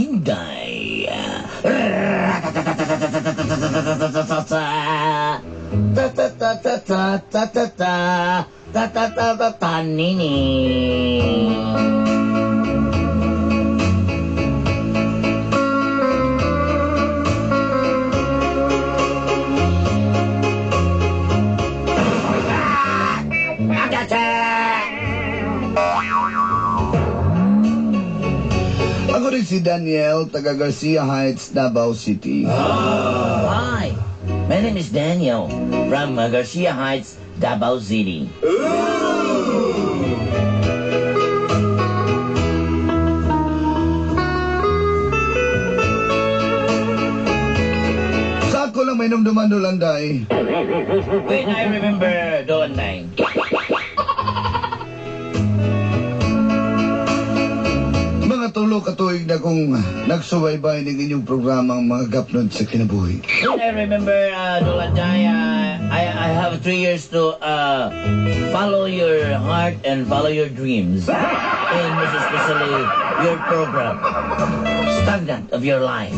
Inday. Nini. Ako rin si Daniel, taga Garcia Heights, Davao City. Hi, my name is Daniel from Garcia Heights, Davao City. Sa ako lang may numduman Dolanday. When I remember Dolanday. Mga tulo katuig na kong nagsubaybay ng inyong programang mga gapnod sa kinabuhi. When I remember Dolanday, I have 3 years to follow your heart and follow your dreams. And most especially your program, Stagnant of Your Life.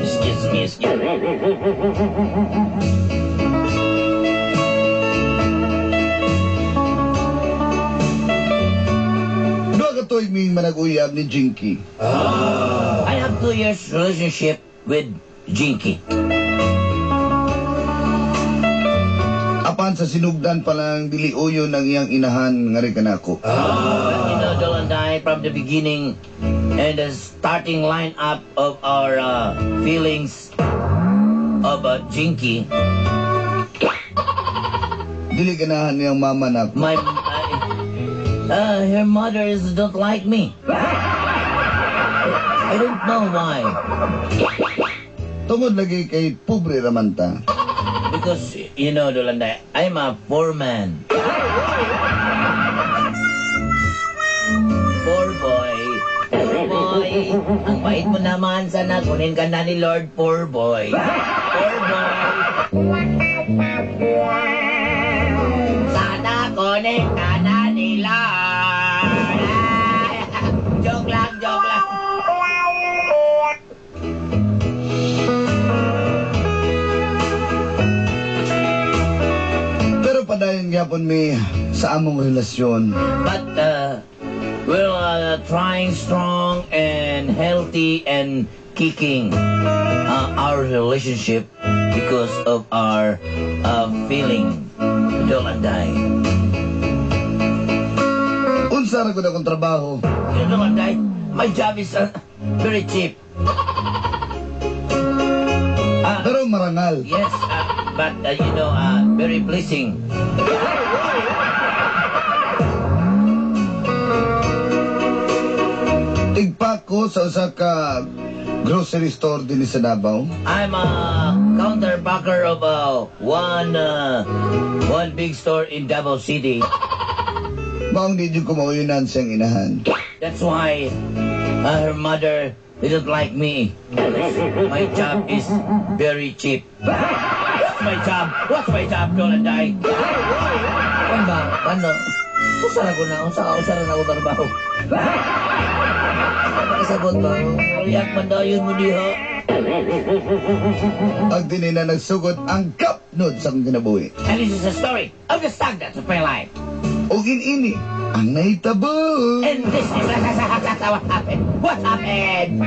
Excuse me. Doon katuig ming manag-uyab ni Jinky. I have 2 years relationship with Jinky. Apan sa sinugdan pa lang dili uyo ng iyang inahan nga rin kanako. You know, Dolanday, from the beginning and the starting lineup of our feelings of Jinky, Dili ganahan niyang mama nako. her mother don't like me. I don't know why. Tungod lagi kay pobre raman ta. Because, you know, Dolanday, I'm a poor man. Poor boy. Poor boy. Ang bait mo naman, sana kunin ka na ni Lord, poor boy. Poor boy. Sana kunin ka na ni Lord. Joke lang. Pero padayon gyapon mi sa among relasyon. But we're trying strong and healthy and kicking our relationship because of our feeling. Dolanday. Unsa ra gud akong trabaho? You know, Dolanday, my job is very cheap. Pero marangal. Yes, but you know, very pleasing. Tigpa ko sa usa ka grocery store din sa Davao. I'm a counterbacker of one big store in Davao City. Maong di jud ko mauyunan siyang inahan. That's why her mother didn't like me. My job is very cheap. What's my job, Dolanday? Ano ba? Ano? Usa na ako trabaho. Pagkasabot ba? Riyak man daw yun mo diho. Pag din na nagsugod ang kapnod sa akong kinabuhi. And this is the story of the stagnant of my life. O ini ang nahitabo. And this is what happened. What happened?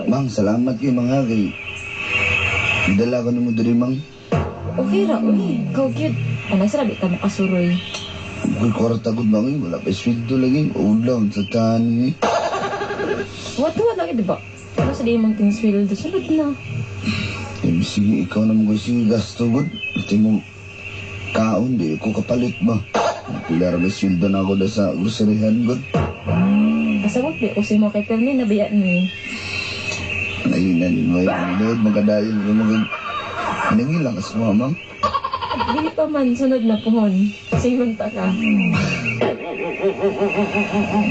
Mang, salamat kayo mga kay. Dala ko na mo diri, Mang. Okay ra, uy. Ikaw cute. Anay sarabi ka mo kasuroy. Kung kora tagod, Mang, wala pa sweldo lagi. Ulam sa tahan. Wat-wat lagi, di ba? Pero sa di mong tinswildo, sunod na. Eh, sige, ikaw naman ko sige gasto, God. Ito mo, kaon, di ko kapalit ba? Pilar may sweldo na ako na sa groceryhan, God. Kasabot, di. Kasi mo kay Perni, nabiyaan ni. Ngayon na din mo yung load, magadayon ko maging... Nangilang as mamang. Dili pa man, sunod na puhon. Singunta ka.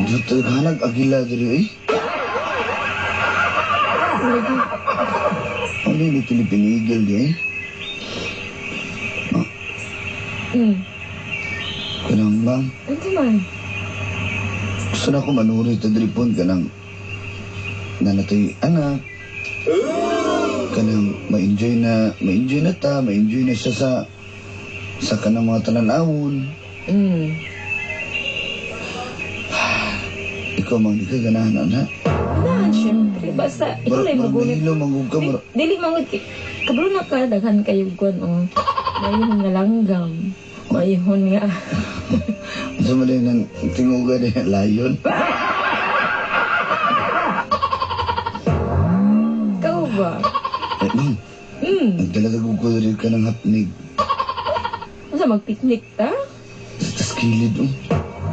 Dito ka nag-agila diri eh. Lagi. Ano yung pinipinigil di eh? Kanang bang, Ano man? gusto na ako manuri ta diri pon kanang nanatoy anak. Kanang ma-enjoy na ta, ma-enjoy na siya sa kanang mga tanan-awon. Ikaw mang di ka ganahan, anak. Wala, syempre. Basta, ikaw lang magunit. Marahilo, manggug ka, Dili mangod kay kabalo na ka daghan kayo kon mayihon nga langgam. Mayihon nga. Sa mali ng tinguga na yung layon. Ikaw ba? Eh, ma'am, nagdalaga ko rin ka ng hapnig. Masa mag-picnic ta? Sa kilid,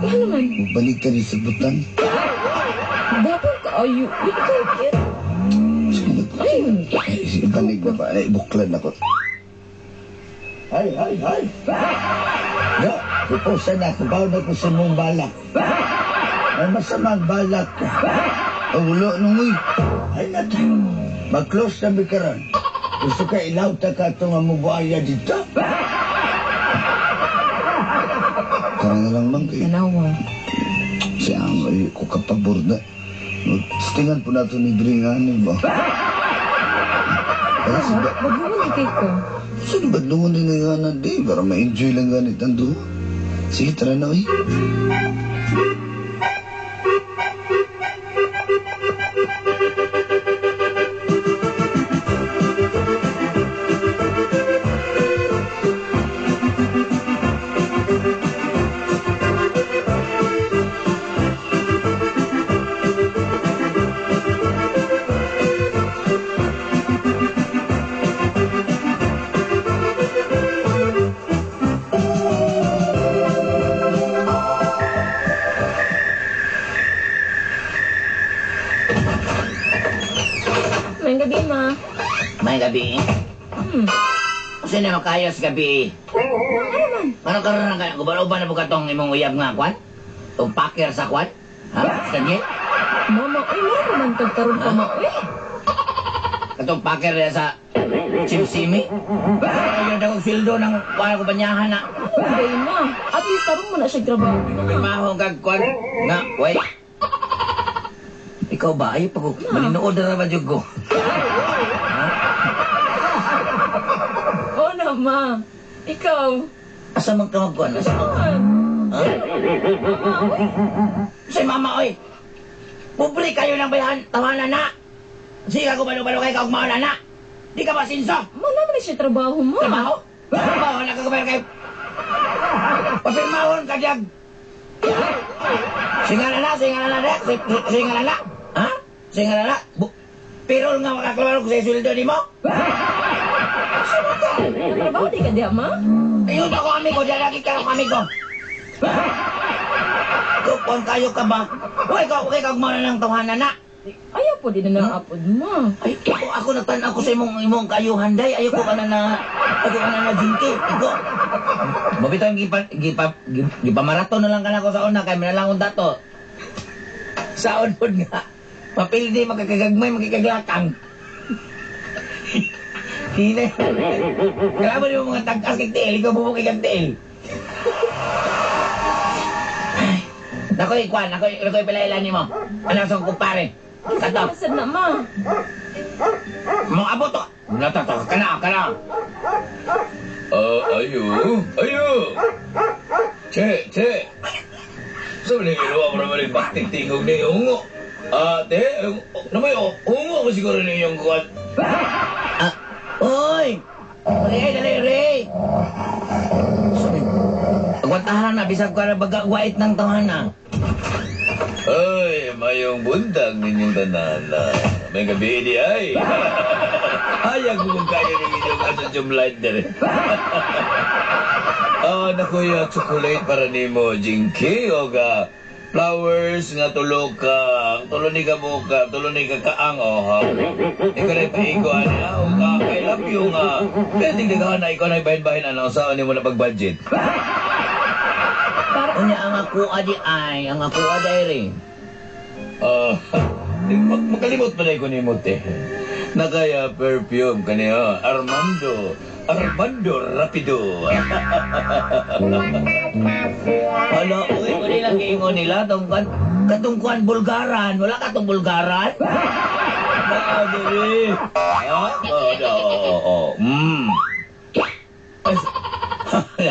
Ano man? Magbalik ka rin sa butan. Dapat ka ayo. Ikaw kit. Ay, Ibanig na ba? Ay, buklan ako. Hay! No, pupusan na, kabaw na ko sa mong balak. May masamang balak ka. Oh, wala nung uy. Ay, natin. Mag-close na bikaran. Gusto ka ilaw ta ka itong amubuaya dito? Tara na lang bang kayo. tanawa. Siya ang ay ko kapabor na. Stingan po nato ni Dringanin ba? Kaya sa ba? Baguman kay ko. Saan ba doon din nga na di? Para ma-enjoy lang ganit ang doon. Sige, tara na uy. May gabi ma. May gabi. Kasi na makayos gabi. Ano karoon na kaya? Guban-uban na po ka itong imong uyab nga, kwan? Itong packer sa kwan? Ha? Sige? Mama, uy, mo ko man karon pa ma. Uy. Itong packer na sa Chimsimi? Ayaw na kong sildo ng kwan ko banyahan na. Gay ma. At least tarong mo na siya trabaho. Mahong kag kwan. Nga, wait. Ikaw ba? Ayaw pa ko. Malinood na naman yung ko. Oo na ma. Ikaw. Asa man ka magkwan? Asa man? Man. Ha? Si mama, oy! Pobre kayo ng bayan, tawanan na! Sige ako balo-balo kayo kaugmaon na! Di ka ba sinso? Man naman siya trabaho mo. Trabaho? Trabaho na kagabayan kayo! Papirmahon ka diyag! Singalala, singalala! Ha? Singalala? Pirol nga makaklaro ko sa isuldo di mo? Trabaho di ka diya ma. Ayun ako, amigo! Diyan lagi ka ako, amigo! Kupon kayo ka ba? Huwag ka kaugmaon na ng tawanan na! Ayaw po din na naapod ma. Ay, ako nagtanaw ko sa imong kayuhan, day. Ayoko ka na jinti. Iko. Mabito yung gipamaraton na lang ka na ko sa una, kaya minalangon dato. Sa unod nga. Mapildi, magkakagagmay, magkakaglakang. Hina. Kalaban mo mga tagkas kag tiil, ikaw bubukay kag tiil. Nakoy, Kwan, nakoy palailan ni mo. Anong song kumpare? Kato. Saan na ma? Mga abot to. Natato, kana. Ayo. Che. Sabi ni Ilo, ako naman yung baktik-tingog ni Ungo. Ate, naman yung Ungo ko siguro ni yung kuwan. Oy! Dali. Sabi, agwantahan na, bisag ka na baga, wait ng tawanan. Ay, mayong buntag ninyong tanan. May gabi di ay. Hayag mo kung kaya ng inyong asa jumlight na rin. Nakuya, chocolate para ni mo, Jinky, o ga, flowers nga tulog ka, tulog ni ka buka, tulog ni ka kaang, ha. Ikaw na ipahigo, o ga, I love you nga. Kaya tingnan na, ikaw na ibahin-bahin, saan mo na pag-budget? Unya, ang ako adi rin. Makalimot pa na ko ni Mote. Nakaya perfume kaniya, Armando Rapido. Hala, uy, ko nilang giingon nila, katungkuan Bulgaran. Wala katong Bulgaran? Nakadiri.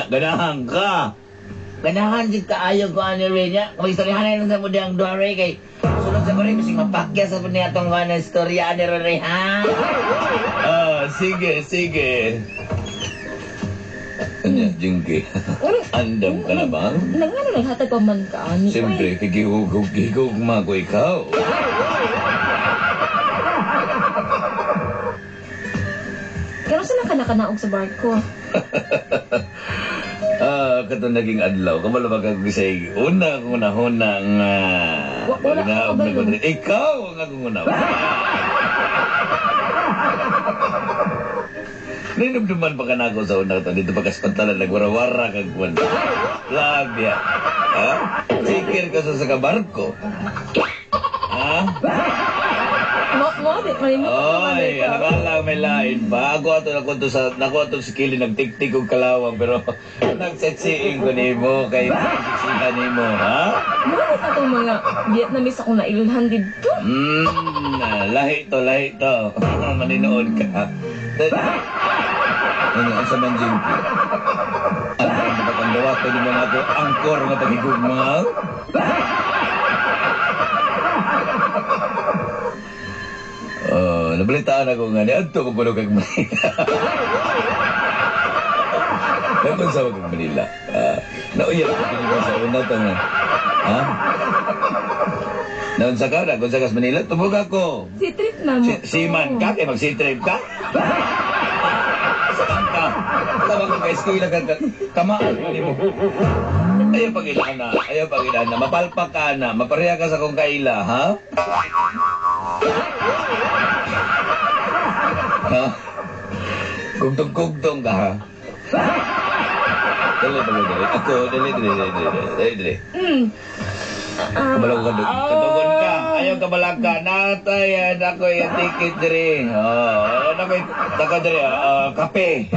Ganahan ka. Ganahan din kaayo ko ano rin niya. Kung istoryahan na sa mudi ang duwari kay sunod sa kore, kasi mapakya sa mudi atong mga istorya ni rin, ha? Sige. Ano, Jinky? Andam ka na ba? Naghatag pa man ka. Siyempre, kikigugma ko ikaw. Kaya saan ka nakanaog sa barko? Katong naging adlaw, kamalabag ako say una nga. Wala ka ba yun? Ikaw ang akong una. Ninumduman pa ka na ako sa una ito. Dito pa kaspantalan, nagwarawara kag kwan. Lag diya. Ha? Sikir ka sa kabarko. Ha? Oy, nakala may lain pa. Ako ato si Kili nagtiktik og kalawang pero nagsetsiing ko nimo kay siksikan nimo, ha? Muna ka itong mga Vietnamese ako na ilhan dito. Lahi to. Maninood ka. Ano, ang saman Jinky? Ano ang makakandawa ko ni mga ako angkor nga tagigugma? Nabalitaan ako nga ni Adto ko puno kag Manila. Nagkon sa kag Manila. Nauyat ko pinili sa una to nga. Ha? Naon sa ka, nagkon sa kas Manila, tubog ako. Si trip na mo. Siman ka, kaya mag-si-trip ka? Saan ka? Tawag ka kay ski lang ka, kamaan ka mo. Ayaw pag-ilana. Mapalpak ka na, mapareha ka sa kong kaila, ha? Ha? Kugtong ka, ha? Dali. Ako, dali. Kabalang ka doon. Katugon ka. Ayaw kabalang ka. Natay, ako yung ticket diri. Nako diri, kape.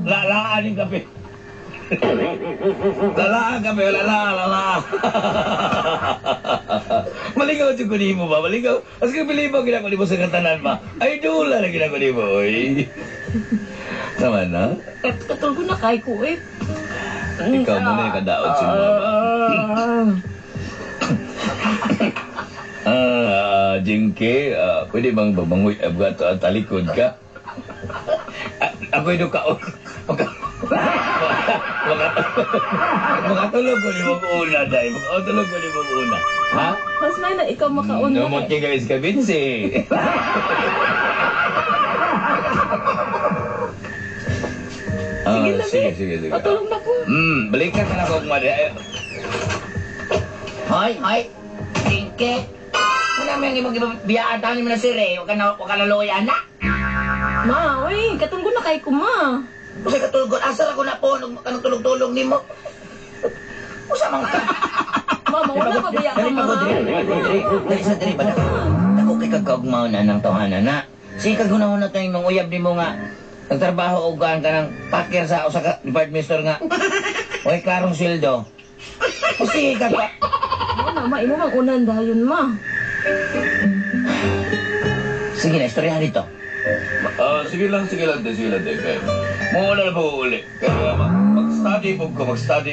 Lalaan yung kape. Lalaan kape, lala. Maligaw si kunin mo ba? Maligaw. As ka bilibang ginakuli mo sa kantanan ba? Ay, dula na ginakuli mo, oy. Tama na? Katulog ko na kay ko eh. Ikaw mo na yung kadaot si mama. Jinky, pwede bang babangoy abgato at talikod ka? Ako'y dukaon. Makatulog ko ni mag-una, day. Makatulog ko ni mag-una. Ha? Mas may na ikaw makauna. Numot ka guys ka, Vinci. Sige. Patulog na ko. Balikan ka na ko kumari. Hoy. Jinky. Wala mo yung ibang tanin mo na sir eh. Huwag ka na loya na. Ma, oy, katulog ko na kay ko, ma. Kasi katulog ko, asal ako na po, kanong tulog-tulog ni mo. Usa man ka. Mama, wala pa biya ka, ma. Dali sa dali ba na? Ako kay kagkaugmaw na ng tawanan na. Sige kagunahon na ito yung mga uyab ni mo nga. Nagtrabaho o ka ng packer sa department store nga. Huwag klarong sweldo. O sige ka pa. Wala, ma, imo mang unan dayon, ma. Sige na, istoryahan dito. Sige lang, kaya. Muna na po uli. Kaya mag-study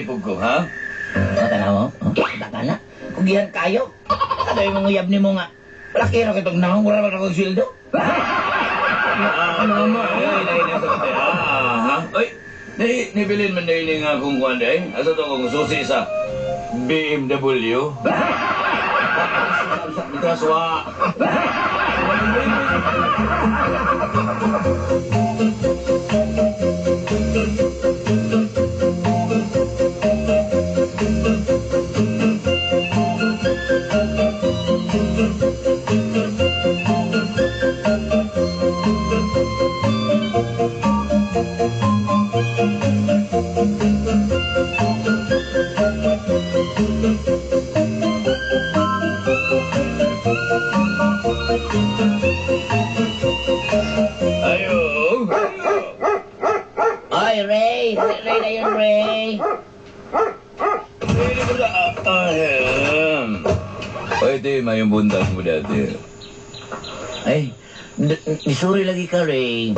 po ko, ha? Mata na mo? Baka na? Kugihan kayo? Ano yung mga uyab ni mo nga? Lakiro kitong nahong, wala ba na kong sweldo? Mama. Ay, nibilin man dahil nga kung kuwan dahil. Asa to kong susi sa BMW. Dito aswa. Ayo. Ay, Ray. Ray na yun, Ray. Hindi ko na... Ay, ito yung mayong bundas mo dati. Ay, nisuri lagi ka, Ray.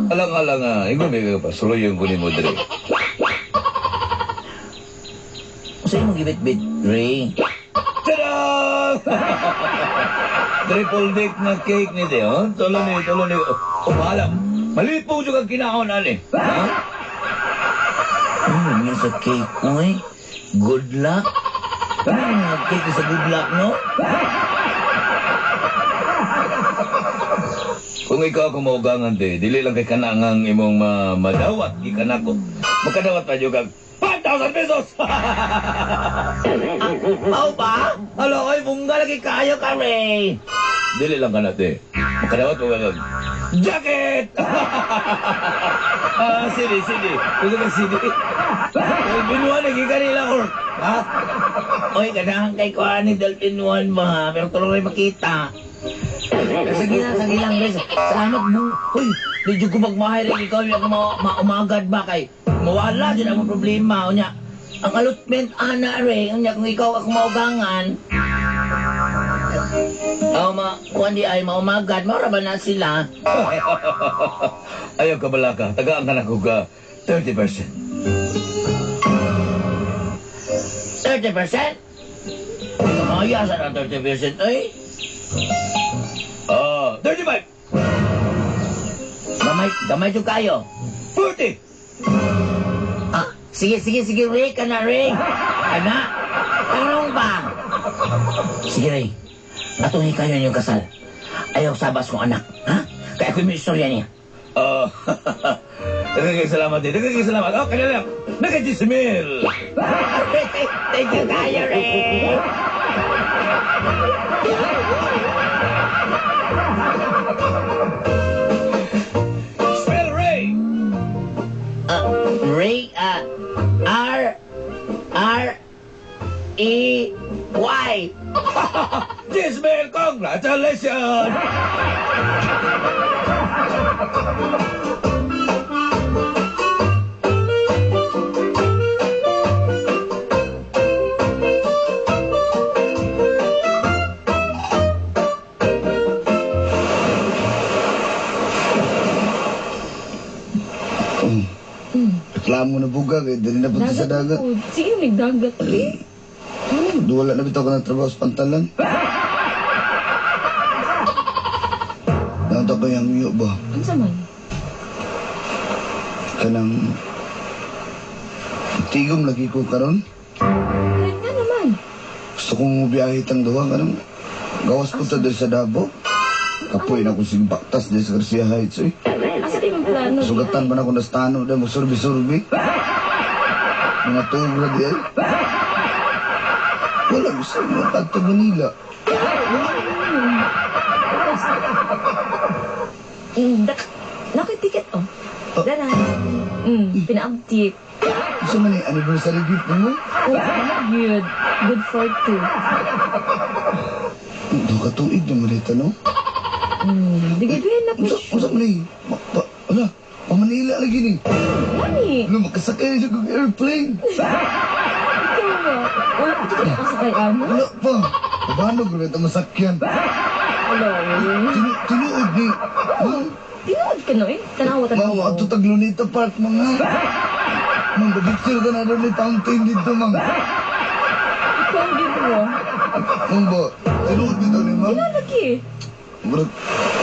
Alang-alang nga. Ikaw may kapasuloy yung kunin mo, Dre. Sa'yo mong gibit-bit, Ray? Tada! Triple deck na cake ni Deo. Tulo ni. O, bahala. Maliit po yung kinahon, ali. Ha? Ano yun sa cake, oy? Good luck? Ano yung cake sa good luck, no? Kung ikaw ako maugangan, dili lang kay kanangang imong madawat, ikanako. Makadawat pa yung kag 5,000 pesos! Mau ba? Alo, oy, bunga lagi kayo ka, Ray. Dili lang ka natin. Makadawat mo kag jacket! Sidi. Gusto ka sidi? Oy, binuan, nagkikanila ko. Ha? Oy, ganahan kay ko ni Dalpinuan ba? Pero tulong rin makita. Sige lang, guys. Salamat mo. Uy, medyo ko magmahay rin ikaw yung maumagad ba kay mawala din ang problema. Unya, ang allotment, ana rin. Unya, kung ikaw ako maugangan, kung hindi ay maumagad, maura ba na sila? Ayaw ka bala ka. Tagaan ka na ko ka 30%. 30%? Kamayasan ang 30%, ay? 35! Gamay yung kayo. 40! Sige, Ray, ka na, Ray. Ana, tanong ba? Sige, Ray. Atungi kayo yung kasal. Ayaw sabas kong anak, ha? Kaya ko yung istorya niya. Nagkakasalamat din. Oh, kanya lang. Nagkakismil. Thank you kayo, Ray. Spell Ray. Ray, R-E-Y. Gismil, congratulations! Reklamo na buga, kaya dali na punta sa dagat. Sige, nagdagat eh. Wala na bitaw ka ng trabaho sa pantalan. Nakita ko yung miyo ba? Ano sa man? Kanang... Tigom lagi ko karon. Kahit nga naman. Gusto kong biyahe tang duwa, kanang... Gawas punta dali sa Davao. Kapoy na kong simbaktas dali sa Garcia Heights, eh. Asa di mong plano? Sugatan ba na akong nastano dahil magsurbi-surbi? Mga tubra di ay. Wala, gusto mo tagto Manila. Nakitiket, oh. Dara. Pinaabtik. Gusto man yung anniversary gift mo? Good. Good for two. Doon ka tuig na malita, no? Digidwin na po. Unsa man eh? Wala, Manila lagi ni. Mani. Ano, makasakay siya kong airplane. Ikaw ba? Wala pa ito nakasakay amo? Wala pa. Paano ko rin ito masakyan? Hello. Tinuod ni. Tinood ka no eh. Tanawa. Mama, ato taglunita park, mga. Mang, babitsir ka na doon ni fountain dito, mang. Ikaw din mo. Mang ba, tinuod dito ni, mang. Ilalaki. Bro,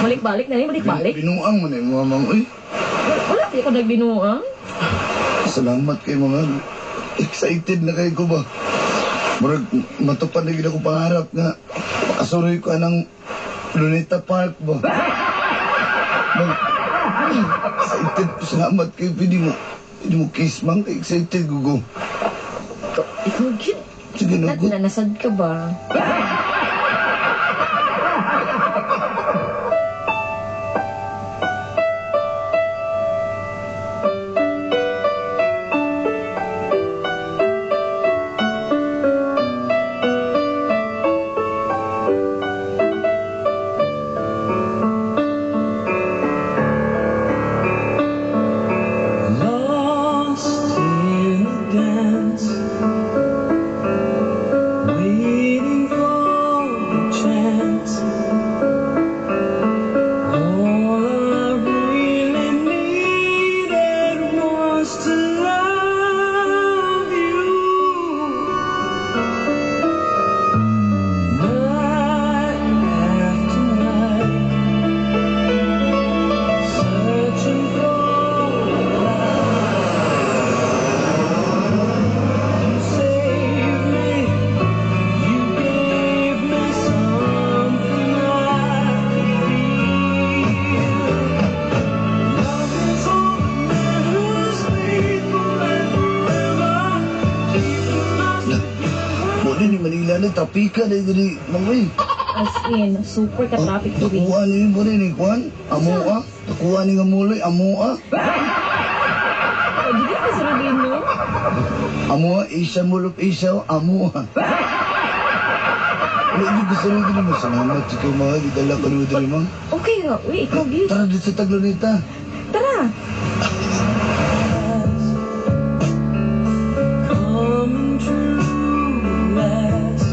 Balik-balik na rin, balik-balik. binuang mo na yung mga mang. Uy, Wala di ako nagbinuang. salamat kay mga. Excited na kayo ko ba? Murag, matupad na gina ko pangarap nga. Makasuroy ko ng Luneta Park ba? Excited po. Salamat kayo. Pwede mo kiss, ma'am. Excited, gugo. Ikaw, Gil. Sige, no, good. Nanasad ka ba? Lost in the dance, waiting for the chance. All I really needed was to love you. Night after night, searching for you saved me. You gave me something I could feel. Love is all that matters, faithful and forever, keeping us together. Mo din ni Manila na trapika na gani, mamay. As in, super ka-traffic to be. Takuha niyo mo rin ni Kwan. Amoa. Takuha ni nga muloy. Amoa. Hindi ka sabihin mo? Amoa. Asia mulop Asia. Amoa. Wala hindi gusto rin din mo. Salamat sa kayo mga. Gidala ka naman din mo. Okay nga. Uy, ikaw, Gil. Tara dito sa Tagloneta. Tara. Coming true last.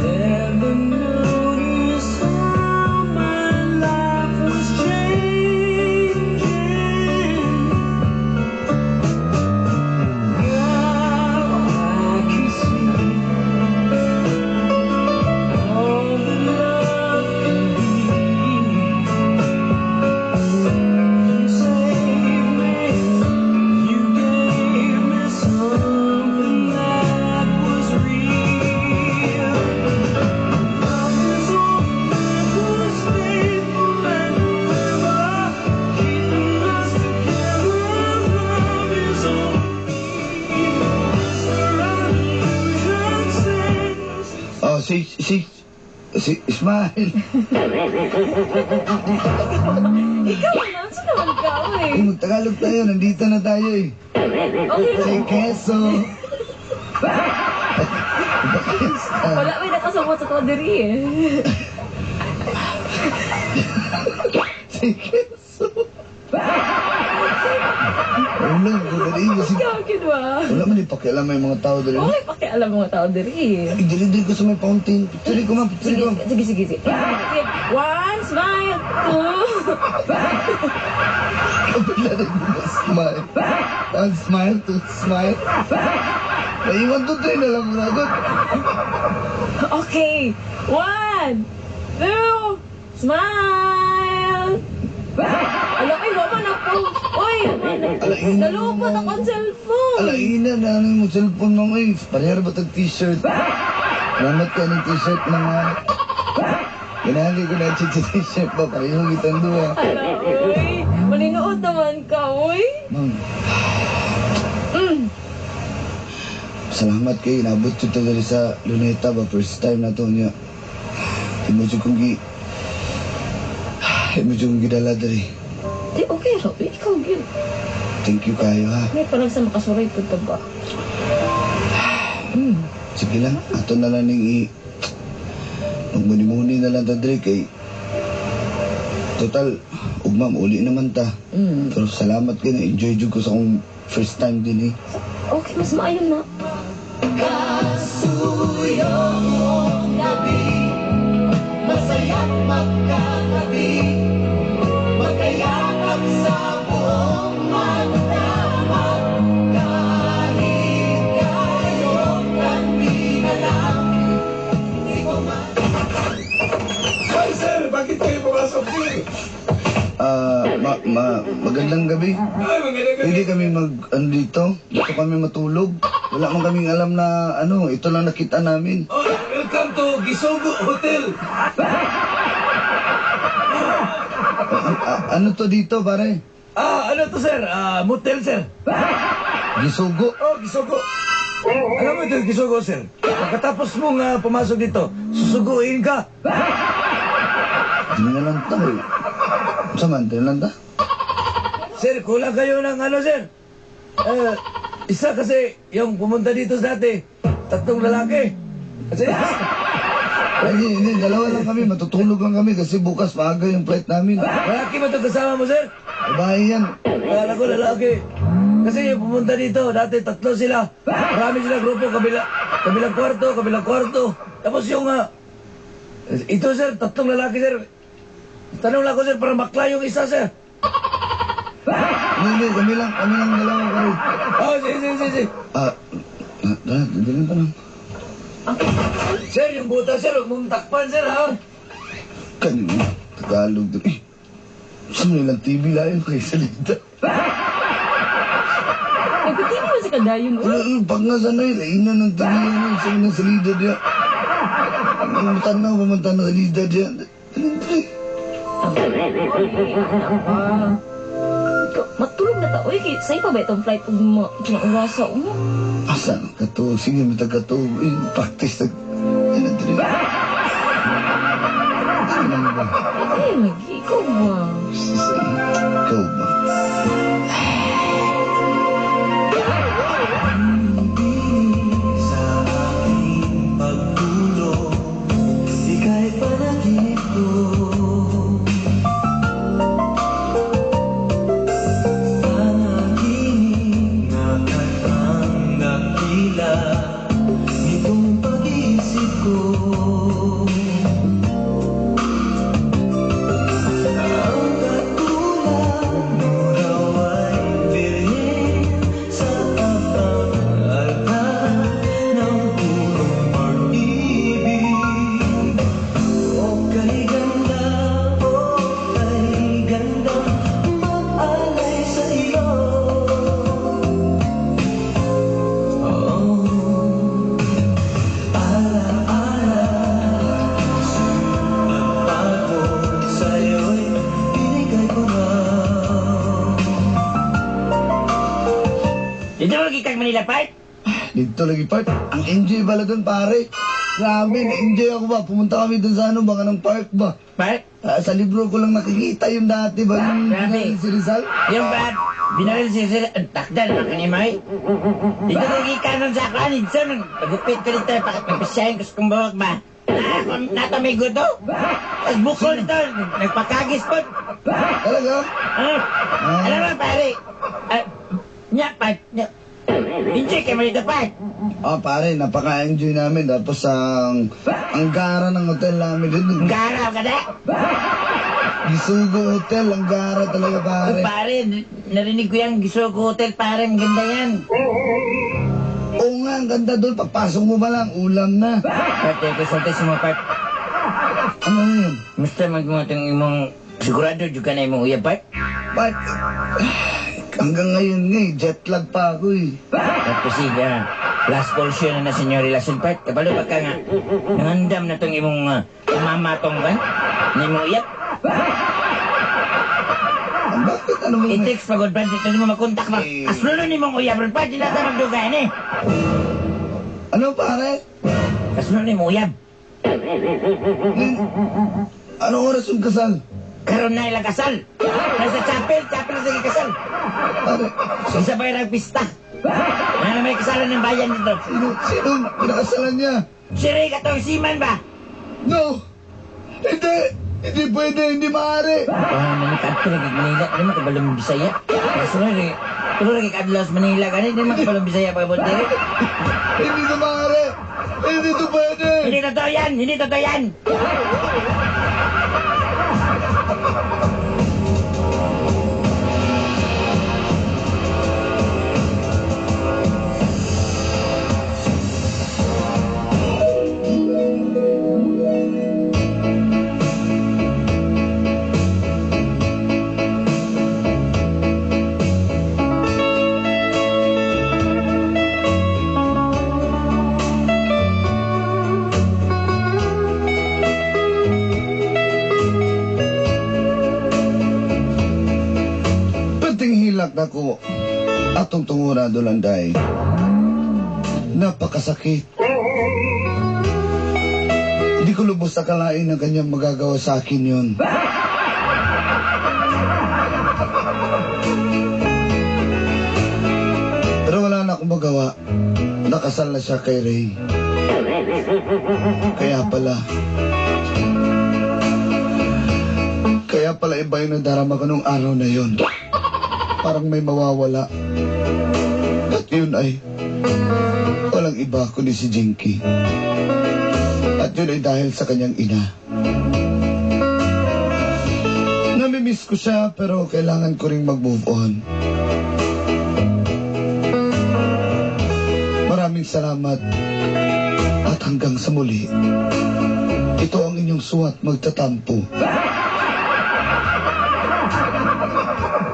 Never noticed how my life was changing. Now I can see all that love can be. You saved me. You gave me something that was real. Love is all that was faithful and forever, keeping us together. Love is all we need. Our illusion stays. Oh, si Ismail. Ikaw naman. Saan naman ka, uy? Eh, magtagalog tayo. Nandito na tayo eh. Okay. Si Keso. Wala, may nakasabot sa koderi eh. Si Keso. Wala, dali. Kasi Ikaw, Gil ba? wala man ipakialam may mga tao dali. Okay, pakialam mga tao diri eh. Idili-dili ko sa may fountain. Picture ko man, picture Sige, ko. sige, sige, sige. Sige. One, smile. Two. Kabila rin mo smile. One smile, two smile. Naiwan to three na lang mo na agad. Okay. One, two, smile. Alam, ay, wala na po. Uy, Alaina nalupot ako ang cellphone. Alaina na ano mo cellphone mo eh. Parehara ba tag t-shirt? Salamat ka ng t-shirt mga. Ginahagi ko na yung t-shirt ba? Pareho kitang duwa. Ala, uy. Malinood naman ka, uy. Ma'am, salamat kayo. Inabot ko ito dali sa Luneta ba? First time na ito niya. Imodyo kong gidala dali. Di, okay, Robby. Ikaw, Gil. Thank you kayo ha. May parang sa makasuray po ito ba? Sige lang. Ato na lang ning magmuni-muni na lang ta dali kay total ugmam uli naman ta. Pero salamat kayo. Enjoy ko sa akong first time din eh. Okay, mas maayon na. Masaya't magkatabi, magkayakap sa buong magdamag. Kahit kayo't kami na lang, hindi ko Ay, sir, bakit kayo pumasok din? magandang gabi. Ay, maganda ka. Pwede kami dito. Dito kami matulog. Wala man kaming alam na ito lang nakita namin. Oh, welcome to Gisogo Hotel. Ano to dito, pare? Ano to, sir? Motel, sir. Gisugo? Oh, Gisogo. Alam mo ito, Gisogo, sir. Pagkatapos mong pumasok dito, susuguin ka. Hindi na lang ta eh. Saman, hindi na lang ta. Sir, kulang kayo ng sir. Isa kasi yung pumunta dito dati, 3 lalaki. Kasi, Hindi, dalawa lang kami. Matutulog lang kami kasi bukas maaga yung flight namin. lalaki ba ito kasama mo, sir? Babae yan. Kala ko lalaki. Kasi yung pumunta dito, dati 3 sila. Marami sila grupo, kabilang kwarto. Tapos yung, ito sir, 3 lalaki sir. Tanong lang ko sir, para bakla yung isa sir. Hindi, kami lang dalawa kami. Oh, sige. Diyan pa lang. Sir, yung buta sir, huwag mong takpan sir ha. Kanina, Tagalog doon. Saan nilang TV lang kayo salita? Nagkatini mo si Kadayon. Pag nga sana yun, ina ng tagiyan yun sa inang salida diya. Matanaw pa man tanong salida diya. Matulog na ta. Uy, sa'yo pa ba itong flight pag maurasa mo? Asa ka to? Sige, may taga to. Practice na. Ano dito? Ano ba? Eh, ikaw ba? Ikaw ba? Sa aking pagtulog, ika'y panaginip ko. Panaginip na katang nakila nitong pag-iisip ko. Ang katulad mo raw ay birhen sa abang altar ng purong pag-ibig. O kay ganda mag-alay sa iyo. Pagpagod sa'yo'y binigay ko raw. Dito mo kitang Manila Park? Dito lagi part. Ang enjoy pala doon, pare. Grabe, na-enjoy ako ba? Pumunta kami doon sa baka ng park ba? Park? Sa libro ko lang nakikita yung dati ba? Yung Grabe. si Rizal? Yung ba, binaril si sir, takdal na kanimay. Dito ko kikanon sa akin, sir, nagupit ko dito, pakipagpasyahin ko sa kumbawag ba? Natamay ko to. Tapos bukol ito, nagpakagis po. Talaga? Alam mo, pare, enjoy kayo mo dito, Pat. Pare, napaka-enjoy namin. Tapos ang gara ng hotel namin dun. Garaw ka na. Gisugo Hotel, ang gara talaga, pare. Pare, narinig ko yung Gisogo Hotel, pare, ang ganda yan. Oo nga, ang ganda doon. Papasok mo ba lang, ulam na. Pat, kusante sa mga Pat. Ano yun? Musta magmumatang imong sigurado juga na imong uyab, Pat? But, hanggang ngayon nga jet lag pa ako eh. Tapos siya, last portion na senyor relasyon, Pat. Kapalo ba ka nga, nangandam na tong imong mamatong kan? Na imong uyab? Bakit? Ano mo? I-text pagod, Pat. Dito mo makontak ba? Kasluno ni mong uyab, Pat. Di natin magdugayan eh. Ano, pare? Kasluno ni mong uyab. Anong oras yung kasal? Karoon na ilang kasal. Nasa chapel na sige kasal. Pare, Isa pa yung nagpista. Ano may kasalan ng bayan dito? sino pinakasalan niya? Si Ray katong siman ba? No! Hindi! Hindi pwede, hindi maaari! Manikad ka lagi Manila. Hindi mo kabalong Bisaya. Pero lagi kadlaw sa Manila ka. Hindi mo kabalong Bisaya pa ibon diri. Hindi na maaari! Hindi to pwede! Hindi totoo yan! Hindi totoo yan! anak na ko atong tungura dolanday. Napakasakit. Hindi ko lubos akalain na kanyang magagawa sa akin yun. Pero wala na akong magawa. Nakasal na siya kay Ray. Kaya pala iba yung nadarama ko nung araw na yon. Parang may mawawala. At yun ay walang iba kundi si Jinky. At yun ay dahil sa kanyang ina. Namimiss ko siya pero kailangan ko ring mag-move on. Maraming salamat. At hanggang sa muli, ito ang inyong suwat magtatampo.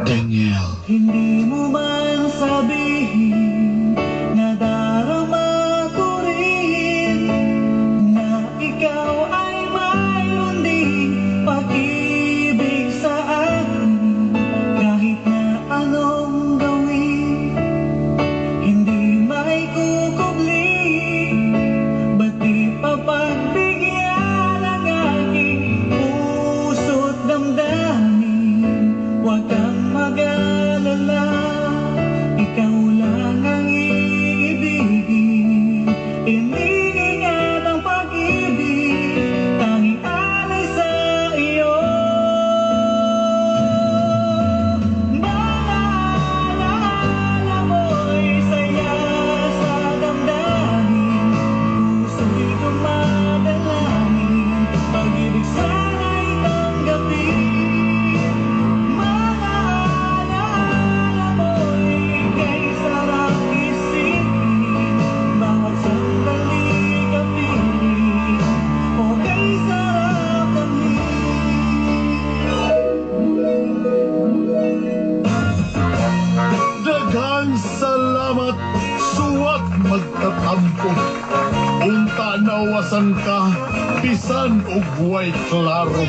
Daniel. Hindi mo man sabihin na darama ko rin na ikaw ay mayroon din pag-ibig sa akin. Kahit na anong gawin, hindi may kukubli. Ba't di papagbigyan ang aking puso't damdamin? Huwag kang mag-alala, ikaw lang ang iibigin. Iniingat ang pag-ibig, tanging alay sa iyo. Mga alaala mo'y saya sa damdamin, puso'y dumadalangin, pag-ibig sana'y tanggapin. Daghang salamat, suwat magtatampo. Unta nawasan ka, bisan og way klaro.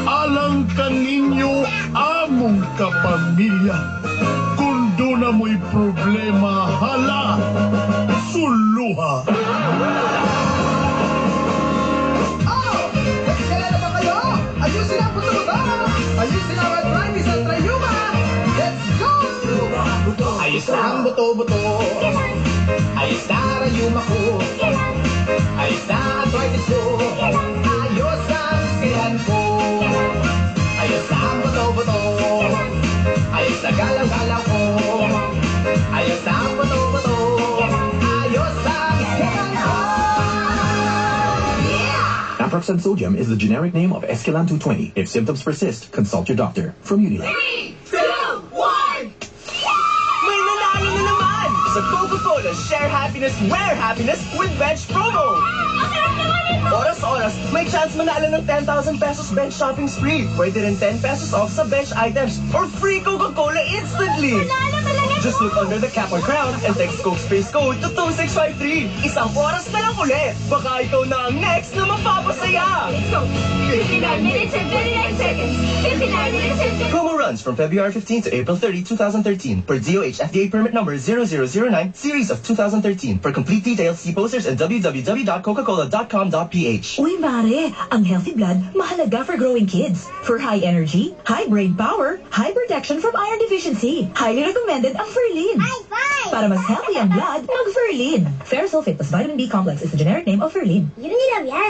Alang kaninyo, among kapamilya. Kung doon na mo'y problema, hala, suluha. Kailan na ba kayo? Ayusin ang puto-buto! Ayusin ang arthritis at trayuma! Let's go! Ayos na ang buto-buto. Ayos na rayuma ko. Ayos na arthritis ko. Ayos ang siyan ko. Ayos na ang buto-buto. Ayos na galaw-galaw ko. Ayos na ang buto-buto. Ayos ang siyan ko. Naproxen sodium is the generic name of Esquilan 220. If symptoms persist, consult your doctor. From Unilag. 3, 2, 1! May nanalo na naman sa Coca-Cola Share Happiness, Wear Happiness with Bench promo! Oras-oras, may chance manalo ng 10,000 pesos Bench shopping spree. Pwede rin 10 pesos off sa Bench items or free Coca-Cola instantly! Just look under the cap or crown and text Coke Space Code to 2653. Isang oras na lang ulit. Baka ikaw na ang next na mapapasaya. Let's go. 59 minutes and 39 seconds. 59 minutes and 39 Promo runs from February 15 to April 30, 2013 per DOH FDA permit number 0009 series of 2013. For complete details, see posters at www.coca-cola.com.ph. Uy, Mare, ang healthy blood mahalaga for growing kids. For high energy, high brain power, high protection from iron deficiency. Highly recommended ang Ferlin. Para mas healthy ang blood, mag-Ferlin. Ferrosulfate plus vitamin B complex is the generic name of Ferlin.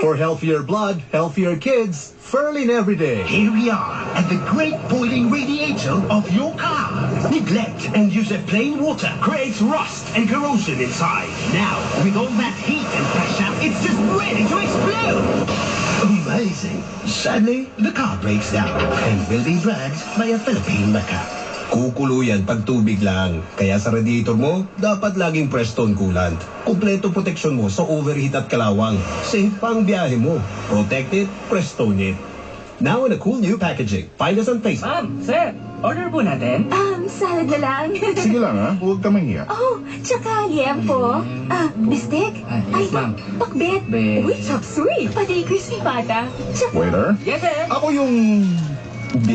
For healthier blood, healthier kids, Ferlin every day. Here we are at the great boiling radiator of your car. Neglect and use of plain water creates rust and corrosion inside. Now, with all that heat and pressure, it's just ready to explode. Amazing. Sadly, the car breaks down and will be dragged by a Philippine mecha. Kukulo yan pag tubig lang. Kaya sa radiator mo, dapat laging Preston coolant. Kompleto proteksyon mo sa overheat at kalawang. Safe pang biyahe mo. Protect it, Preston it. Now in a cool new packaging. Find us on Facebook. Ma'am, sir, order po natin. salad na lang. Sige lang ha, huwag ka mahiya. Oh, tsaka liempo. Bistek. Ay, ma'am. pakbet. Be- Uy, chop suey. Pati crispy pata. Tsaka... Waiter? Yes, sir. Ako yung